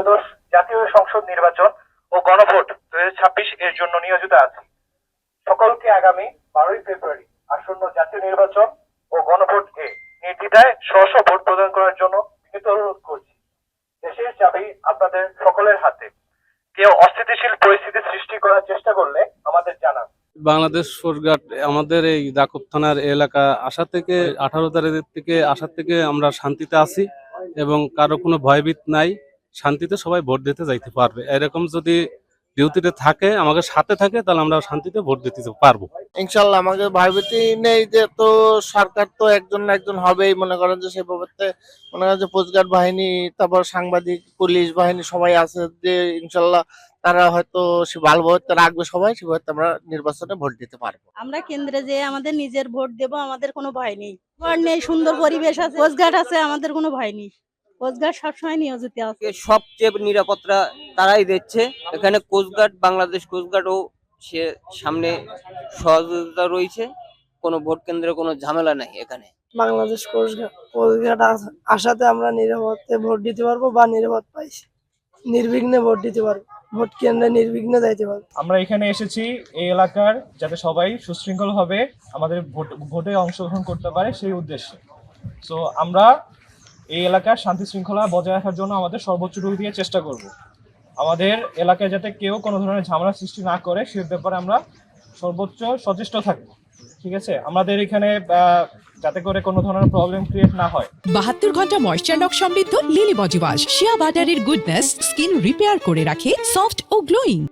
ত্রয়োদশ জাতীয় সংসদ নির্বাচন ও গণভোট 2026 এর জন্য নিয়োজিত আছি। সকলকে আগামী 12ই ফেব্রুয়ারি আসন্ন জাতীয় নির্বাচন ও গণভোট নির্দ্বিধায় স্ব ভোট প্রদান করার জন্য বিনীত অনুরোধ করছি। দেশের চাবি আপনাদের সকলের হাতে। কেউ অস্থিতিশীল পরিস্থিতি সৃষ্টি করার চেষ্টা করলে আমাদের জানান। বাংলাদেশ কোস্টগার্ড আমাদের এই দাকুব থানার এলাকা আসা থেকে 18 তারিখ থেকে আসার থেকে আমরা শান্তিতে আছি এবং কারো কোনো ভয়ভীত নাই, শান্তিতে সবাই ভোট দিতে যাইতে পারবে। এরকম যদি ডিউটিতে থাকে, আমাদের সাথে থাকে, তাহলে আমরা শান্তিতে ভোট দিতে পারবো ইনশাল্লাহ। আমাকে ভয়ভীতি নেই, যে তো সরকার তো একজন না একজন হবেই। মনে করেন যে সেভাবে মনে করেন যে কোস্টগার্ড বাহিনী, তারপর সাংবাদিক, পুলিশ বাহিনী সবাই আছে, যে ইনশাল্লাহ তারা হয়তো সে ভালোভাবে রাখবে, সবাই সেভাবে আমরা নির্বাচনে ভোট দিতে পারবো। আমরা কেন্দ্রে যে আমাদের নিজের ভোট দেব, আমাদের কোনো ভয় নেই। ভয় নেই, সুন্দর পরিবেশ আছে, কোস্টগার্ড আছে, আমাদের কোনো ভয় নেই। কোস্টগার্ড সবসময় নিয়োজিত আছে। সবচেয়ে নিরাপত্তা তারাই দিচ্ছে এখানে। কোস্টগার্ড, বাংলাদেশ কোস্টগার্ডও সে সামনে সহযোগিতা রয়েছে। কোনো ভোট কেন্দ্রে কোনো ঝামেলা নাই এখানে। বাংলাদেশ কোস্টগার্ড আসাতে আমরা নিরাপদে ভোট দিতে পারবো, বা নিরাপদ পাইছি, নির্বিঘ্নে ভোট দিতে পারবো, ভোট কেন্দ্রে নির্বিঘ্নে যাইতে পারবো। আমরা এখানে এসেছি এই এলাকার যাতে সবাই সুশৃঙ্খলভাবে আমাদের ভোটে অংশগ্রহণ করতে পারে সেই উদ্দেশ্যে। সো আমরা এই এলাকার শান্তি শৃঙ্খলা বজায় রাখার জন্য আমাদের সর্বোচ্চটুকু দিয়ে চেষ্টা করব। আমাদের এলাকায় যাতে কেউ কোনো ধরনের ঝামেলা সৃষ্টি না করে সে ব্যাপারে আমরা সর্বোচ্চ সচেষ্ট থাকবো। ঠিক আছে, আমাদের এখানে যাতে করে কোনো ধরনের প্রবলেম ক্রিয়েট না হয়। 72 ঘন্টা ময়েশ্চার লক সমৃদ্ধ লিলি বডি ওয়াশ শিয়া বাটারের গুডনেস স্কিন রিপেয়ার করে রাখে সফট ও গ্লোয়িং।